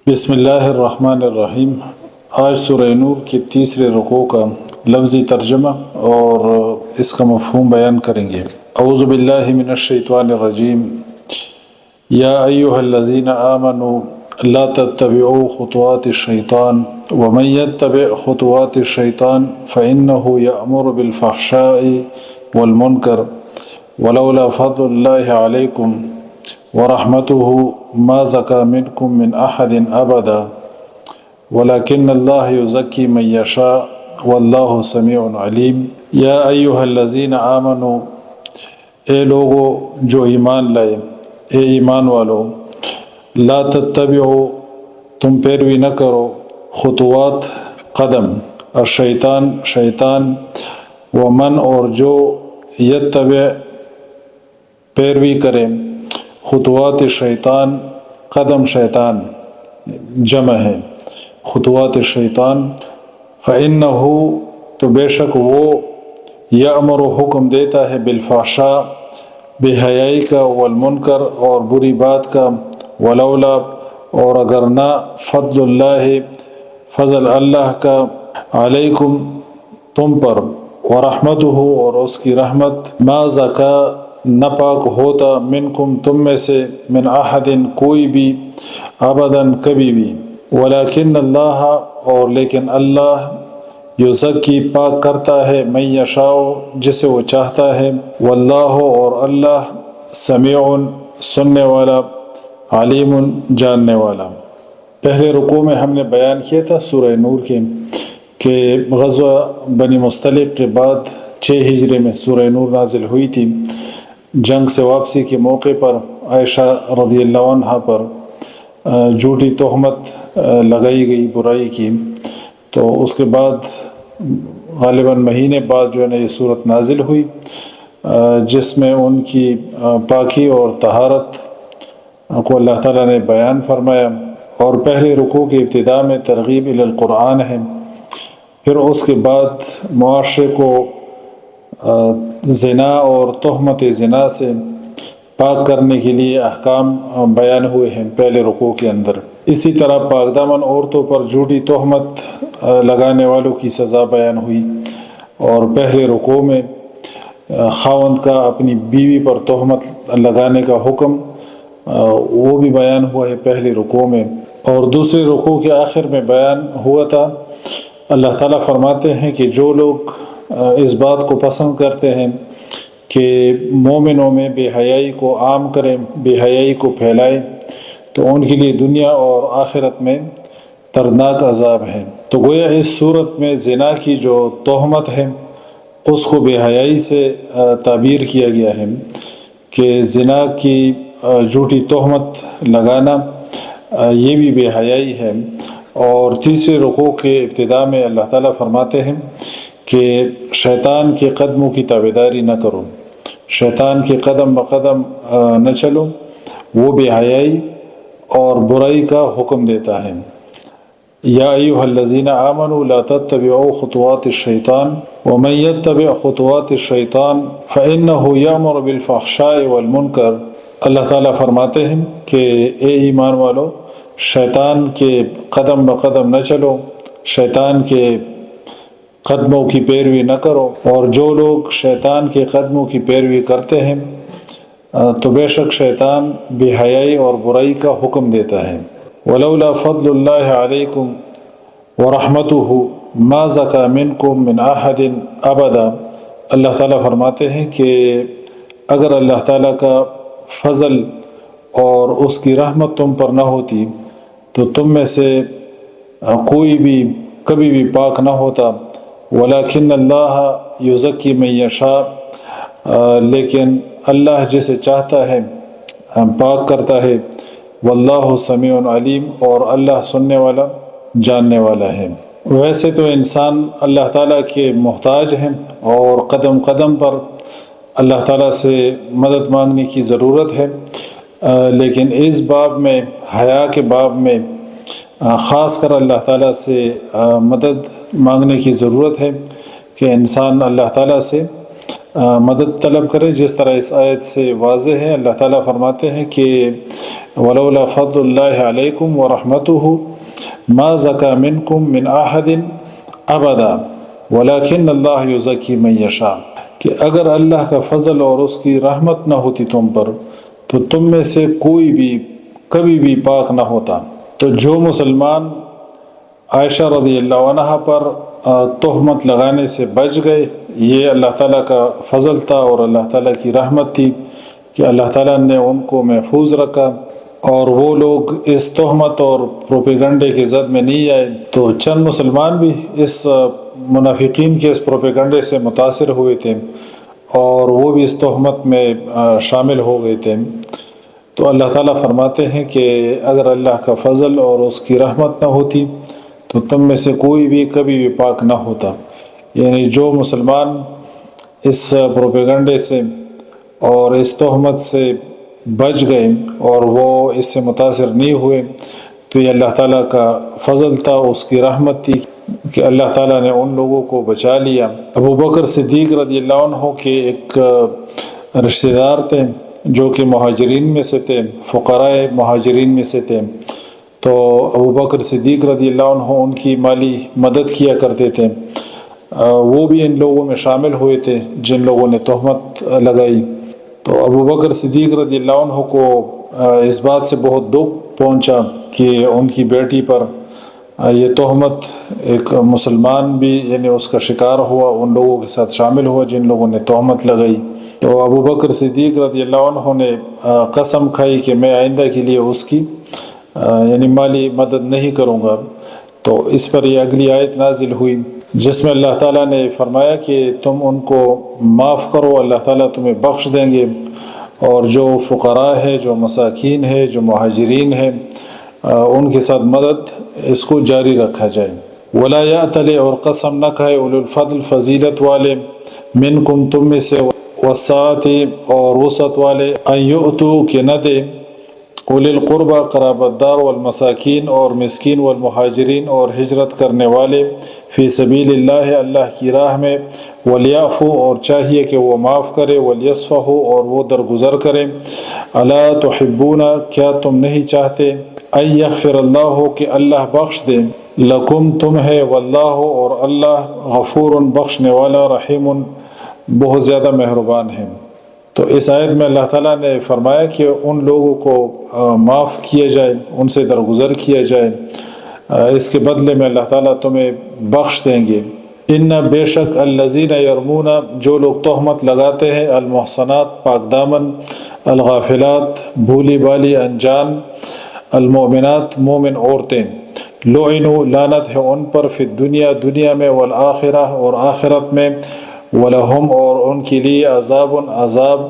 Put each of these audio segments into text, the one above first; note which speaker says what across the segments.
Speaker 1: بسم اللہ الرحمن الرحیم۔ آج سورہ نور کی تیسرے رکوع کا لفظی ترجمہ اور اس کا مفہوم بیان کریں گے۔ اعوذ باللہ من الشیطان الرجیم۔ یا ایہا الذین آمنوا لا تتبعوا خطوات الشیطان ومن یتبع خطوات الشیطان فإنہ یأمر بالفحشاء والمنکر ولولا فضل اللہ علیکم ورحمته ما زكى منكم من أحد أبدا ولكن الله يزكي من يشاء والله سميع عليم۔ یا ایہا الذین آمنوا، اے لوگو جو ایمان لائے، اے ایمان والو، لا تتبعوا، تم پیروی نہ کرو، خطوات قدم، الشیطان شیطان، ومن اور جو یتبع پیروی کرے، خطوات شیطان قدم شیطان جمع ہے، خطوات شیطان، فإنہ تو بے شک وہ یأمر حکم دیتا ہے بالفحشاء بے حیائی کا، والمنکر اور بری بات کا، ولولا اور اگر نہ، فضل اللہ فضل اللہ کا، علیکم تم پر، ورحمتہ اور اس کی رحمت، ما زکا نہ پاک ہوتا، منکم تم میں سے، من احد کوئی بھی، ابداً کبھی بھی، ولیکن اللہ اور لیکن اللہ، یزکی پاک کرتا ہے، من یشاء جسے وہ چاہتا ہے، واللہ اور اللہ، سمیع سننے والا، علیم جاننے والا۔ پہلے رکوع میں ہم نے بیان کیا تھا سورہ نور کے کہ غزوہ بنی مصطلق کے بعد 6 ہجری میں سورہ نور نازل ہوئی تھی۔ جنگ سے واپسی کے موقع پر عائشہ رضی اللہ عنہ پر جھوٹی تہمت لگائی گئی برائی کی، تو اس کے بعد غالباً مہینے بعد جو ہے نا یہ صورت نازل ہوئی، جس میں ان کی پاکی اور طہارت کو اللہ تعالیٰ نے بیان فرمایا، اور پہلے رکوع کی ابتدا میں ترغیب الی القرآن ہے۔ پھر اس کے بعد معاشرے کو زنا اور تہمت زنا سے پاک کرنے کے لیے احکام بیان ہوئے ہیں پہلے رکوع کے اندر۔ اسی طرح پاک دامن عورتوں پر جھوٹی تہمت لگانے والوں کی سزا بیان ہوئی، اور پہلے رکوع میں خاوند کا اپنی بیوی پر تہمت لگانے کا حکم وہ بھی بیان ہوا ہے پہلے رکوع میں، اور دوسرے رکوع کے آخر میں بیان ہوا تھا۔ اللہ تعالیٰ فرماتے ہیں کہ جو لوگ اس بات کو پسند کرتے ہیں کہ مومنوں میں بے حیائی کو عام کریں، بے حیائی کو پھیلائیں، تو ان کے لیے دنیا اور آخرت میں دردناک عذاب ہے۔ تو گویا اس صورت میں زنا کی جو تہمت ہے اس کو بے حیائی سے تعبیر کیا گیا ہے کہ زنا کی جھوٹی تہمت لگانا یہ بھی بے حیائی ہے۔ اور تیسرے رکوع کے ابتدا میں اللہ تعالیٰ فرماتے ہیں کہ شیطان کے قدموں کی تابعداری نہ کرو، شیطان کے قدم بقدم نہ چلو، وہ بے حیائی اور برائی کا حکم دیتا ہے۔ یا ایہا الذین آمنوا لا تتبعوا خطوات الشیطان ومن یتبع خطوات الشیطان فإنہ یأمر بالفحشاء والمنکر۔ اللہ تعالیٰ فرماتے ہیں کہ اے ایمان والو، شیطان کے قدم بقدم نہ چلو، شیطان کے قدموں کی پیروی نہ کرو، اور جو لوگ شیطان کے قدموں کی پیروی کرتے ہیں تو بے شک شیطان بے حیائی اور برائی کا حکم دیتا ہے۔ ولولا فضل اللہ علیکم ورحمتہ ما زکا منکم من احد ابدا۔ اللہ تعالیٰ فرماتے ہیں کہ اگر اللہ تعالیٰ کا فضل اور اس کی رحمت تم پر نہ ہوتی تو تم میں سے کوئی بھی کبھی بھی پاک نہ ہوتا، ولیکن اللہ یزکی من یشاء، لیکن اللہ جسے چاہتا ہے پاک کرتا ہے، واللہ سمیع علیم اور اللہ سننے والا جاننے والا ہے۔ ویسے تو انسان اللہ تعالیٰ کے محتاج ہیں اور قدم قدم پر اللہ تعالیٰ سے مدد مانگنے کی ضرورت ہے، لیکن اس باب میں، حیا کے باب میں خاص کر اللہ تعالیٰ سے مدد مانگنے کی ضرورت ہے کہ انسان اللہ تعالیٰ سے مدد طلب کرے، جس طرح اس آیت سے واضح ہے۔ اللہ تعالیٰ فرماتے ہیں کہ وَلَوْلَا فَضْلُ اللَّهِ عَلَيْكُمْ وَرَحْمَتُهُ مَا زَكَىٰ مِنْكُمْ مِنْ أَحَدٍ أَبَدًا وَلَكِنَّ اللَّهَ يُزَكِّي مَن يَشَاءُ، کہ اگر اللہ کا فضل اور اس کی رحمت نہ ہوتی تم پر تو تم میں سے کوئی بھی کبھی بھی پاک نہ ہوتا۔ تو جو مسلمان عائشہ رضی اللہ عنہ پر تہمت لگانے سے بچ گئے، یہ اللہ تعالیٰ کا فضل تھا اور اللہ تعالیٰ کی رحمت تھی کہ اللہ تعالیٰ نے ان کو محفوظ رکھا، اور وہ لوگ اس تہمت اور پروپیگنڈے کی زد میں نہیں آئے۔ تو چند مسلمان بھی اس منافقین کے اس پروپیگنڈے سے متاثر ہوئے تھے اور وہ بھی اس تہمت میں شامل ہو گئے تھے۔ تو اللہ تعالیٰ فرماتے ہیں کہ اگر اللہ کا فضل اور اس کی رحمت نہ ہوتی تو تم میں سے کوئی بھی کبھی بھی پاک نہ ہوتا۔ یعنی جو مسلمان اس پروپیگنڈے سے اور اس تہمت سے بچ گئے اور وہ اس سے متاثر نہیں ہوئے، تو یہ اللہ تعالیٰ کا فضل تھا، اس کی رحمت تھی کہ اللہ تعالیٰ نے ان لوگوں کو بچا لیا۔ ابو بکر صدیق رضی اللہ عنہ کے ایک رشتہ دار تھے جو کہ مہاجرین میں سے تھے، فقراء مہاجرین میں سے تھے، تو ابو بکر صدیق رضی اللہ عنہ ان کی مالی مدد کیا کرتے تھے۔ وہ بھی ان لوگوں میں شامل ہوئے تھے جن لوگوں نے تہمت لگائی۔ تو ابو بکر صدیق رضی اللہ عنہ کو اس بات سے بہت دکھ پہنچا کہ ان کی بیٹی پر یہ تہمت، ایک مسلمان بھی یعنی اس کا شکار ہوا، ان لوگوں کے ساتھ شامل ہوا جن لوگوں نے تہمت لگائی۔ تو ابو بکر صدیق رضی اللہ عنہ نے قسم کھائی کہ میں آئندہ کے لیے اس کی یعنی مالی مدد نہیں کروں گا۔ تو اس پر یہ اگلی آیت نازل ہوئی جس میں اللہ تعالیٰ نے فرمایا کہ تم ان کو معاف کرو، اللہ تعالیٰ تمہیں بخش دیں گے، اور جو فقراء ہے، جو مساکین ہے، جو مہاجرین ہیں، ان کے ساتھ مدد اس کو جاری رکھا جائے۔ ولا یأتل، اور قسم نہ کھائے، اولو الفضل، فضیلت والے، منکم تم میں سے، والسعۃ، اور وسعت والے، ان یؤتوا، کہ نہ دے، اولی القربہ، قرابت دار، والمساکین، اور مسکین، والمہاجرین، اور ہجرت کرنے والے، فی سبیل اللہ، اللہ کی راہ میں، ولیعفو، اور چاہیے کہ وہ معاف کرے، ولیصفحوا، اور وہ درگزر کرے۔ الا تحبون، کیا تم نہیں چاہتے، ان یغفر اللہ، کہ اللہ بخش دے، لکم تمہیں، واللہ، اور اللہ، غفور، بخشنے والا، رحیم، بہت زیادہ مہربان ہے۔ تو اس آیت میں اللہ تعالیٰ نے فرمایا کہ ان لوگوں کو معاف کیا جائے، ان سے درگزر کیا جائے، اس کے بدلے میں اللہ تعالیٰ تمہیں بخش دیں گے۔ ان بے شک الذین یرمون، جو لوگ تہمت لگاتے ہیں، المحصنات، پاک دامن، الغافلات، بھولی بالی انجان، المؤمنات، مومن عورتیں، لعنوا، لعنت ہے ان پر، فی الدنیا، دنیا میں، والآخرہ، اور آخرت میں، وَلَهُمْ، اور ان کے لیے، عذاب، عذاب،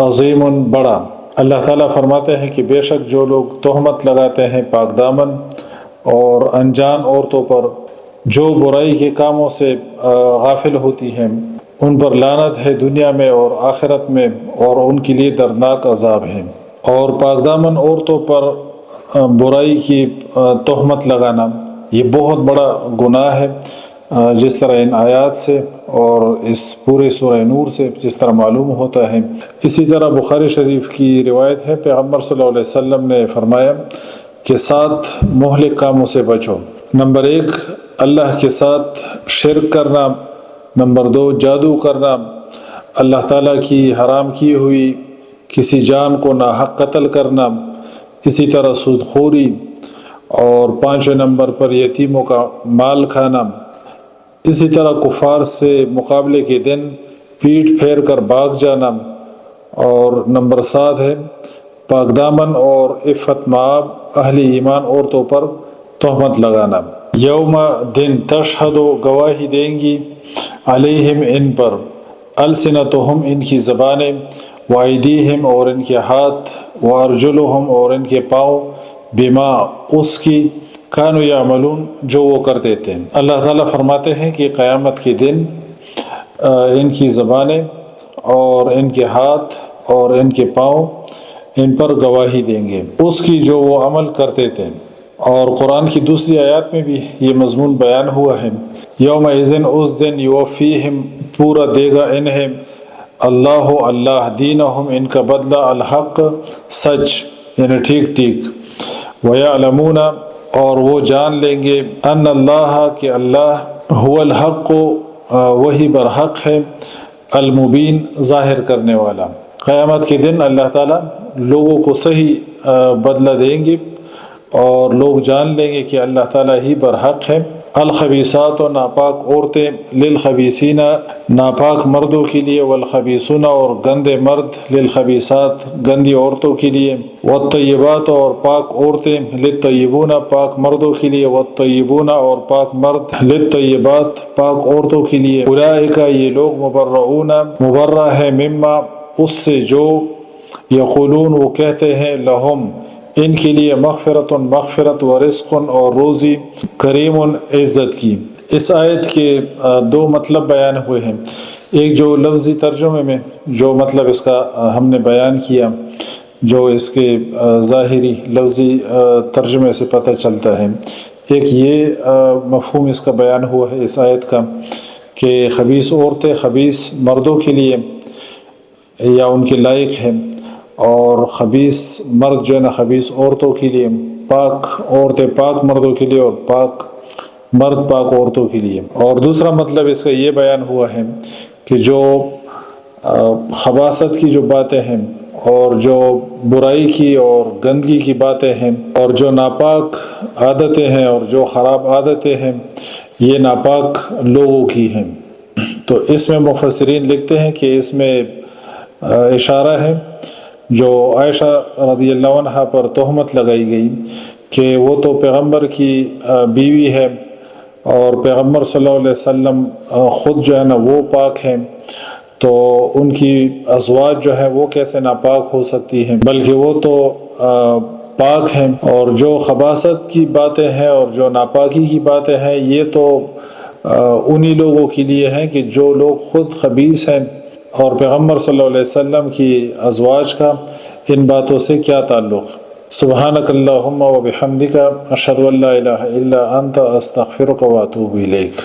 Speaker 1: عظیم، بڑا۔ اللہ تعالیٰ فرماتے ہیں کہ بے شک جو لوگ تہمت لگاتے ہیں پاک دامن اور انجان عورتوں پر، جو برائی کے کاموں سے غافل ہوتی ہیں، ان پر لعنت ہے دنیا میں اور آخرت میں، اور ان کے لیے دردناک عذاب ہے۔ اور پاک دامن عورتوں پر برائی کی تہمت لگانا یہ بہت بڑا گناہ ہے، جس طرح ان آیات سے اور اس پورے سورہ نور سے جس طرح معلوم ہوتا ہے۔ اسی طرح بخاری شریف کی روایت ہے، پیغمبر صلی اللہ علیہ وسلم نے فرمایا کہ 7 مہلک کاموں سے بچو۔ نمبر 1، اللہ کے ساتھ شرک کرنا۔ نمبر 2، جادو کرنا، اللہ تعالیٰ کی حرام کی ہوئی کسی جان کو ناحق قتل کرنا، اسی طرح سود خوری، اور 5ویں نمبر پر یتیموں کا مال کھانا، اسی طرح کفار سے مقابلے کے دن پیٹ پھیر کر بھاگ جانا، اور نمبر 7 ہے پاک دامن اور عفت مآب اہل ایمان عورتوں پر تہمت لگانا۔ یوم، دن، تشہد، گواہی دیں گی، علیہم، ان پر، السنتہم، ان کی زبانیں، وایدیہم، اور ان کے ہاتھ، وارجلہم، اور ان کے پاؤں، بما، اس کی، کانوا یعملون، جو وہ کرتے تھے۔ اللہ تعالیٰ فرماتے ہیں کہ قیامت کے دن ان کی زبانیں اور ان کے ہاتھ اور ان کے پاؤں ان پر گواہی دیں گے، اس کی جو وہ عمل کرتے تھے، اور قرآن کی دوسری آیات میں بھی یہ مضمون بیان ہوا ہے، یومئذ اس دن یوفیہم پورا دے گا انہیں اللہ دینہم ان کا بدلہ الحق سچ یعنی ٹھیک ٹھیک، ویعلمون اور وہ جان لیں گے ان اللہ کہ اللہ هو الحق وہی برحق ہے، المبین ظاہر کرنے والا۔ قیامت کے دن اللہ تعالیٰ لوگوں کو صحیح بدلہ دیں گے اور لوگ جان لیں گے کہ اللہ تعالیٰ ہی برحق ہے۔ الخبیثات و ناپاک عورتیں للخبیثین ناپاک مردوں کے لیے، والخبیثون اور گندے مرد للخبیثات گندی عورتوں کے لیے، والطیبات اور پاک عورتیں للطیبون پاک مردوں کے لیے، والطیبون اور پاک مرد للطیبات پاک عورتوں کے لیے، اولئک یہ لوگ مبرؤون مبرہ ہے مما اس سے جو یقولون وہ کہتے ہیں لہم ان کے لیے مغفرت و رزق اور روزی کریم عزت کی۔ اس آیت کے دو مطلب بیان ہوئے ہیں، ایک جو لفظی ترجمے میں جو مطلب اس کا ہم نے بیان کیا، جو اس کے ظاہری لفظی ترجمے سے پتہ چلتا ہے، ایک یہ مفہوم اس کا بیان ہوا ہے اس آیت کا کہ خبیث عورتیں خبیث مردوں کے لیے یا ان کے لائق ہیں، اور خبیث مرد جو ہے نا خبیث عورتوں کے لیے، پاک عورتیں پاک مردوں کے لیے اور پاک مرد پاک عورتوں کے لیے۔ اور دوسرا مطلب اس کا یہ بیان ہوا ہے کہ جو خباثت کی جو باتیں ہیں اور جو برائی کی اور گندگی کی باتیں ہیں اور جو ناپاک عادتیں ہیں اور جو خراب عادتیں ہیں، یہ ناپاک لوگوں کی ہیں۔ تو اس میں مفسرین لکھتے ہیں کہ اس میں اشارہ ہے جو عائشہ رضی اللہ عنہ پر تہمت لگائی گئی کہ وہ تو پیغمبر کی بیوی ہے اور پیغمبر صلی اللہ علیہ وسلم خود جو ہے نا وہ پاک ہیں، تو ان کی ازواج جو ہے وہ کیسے ناپاک ہو سکتی ہیں، بلکہ وہ تو پاک ہیں۔ اور جو خباثت کی باتیں ہیں اور جو ناپاکی کی باتیں ہیں، یہ تو انہی لوگوں کے لیے ہیں کہ جو لوگ خود خبیث ہیں، اور پیغمبر صلی اللہ علیہ وسلم کی ازواج کا ان باتوں سے کیا تعلق۔ سبحانک اللہم و بحمدک اشہد ان لا الہ الا انت استغفرک و اتوب الیک۔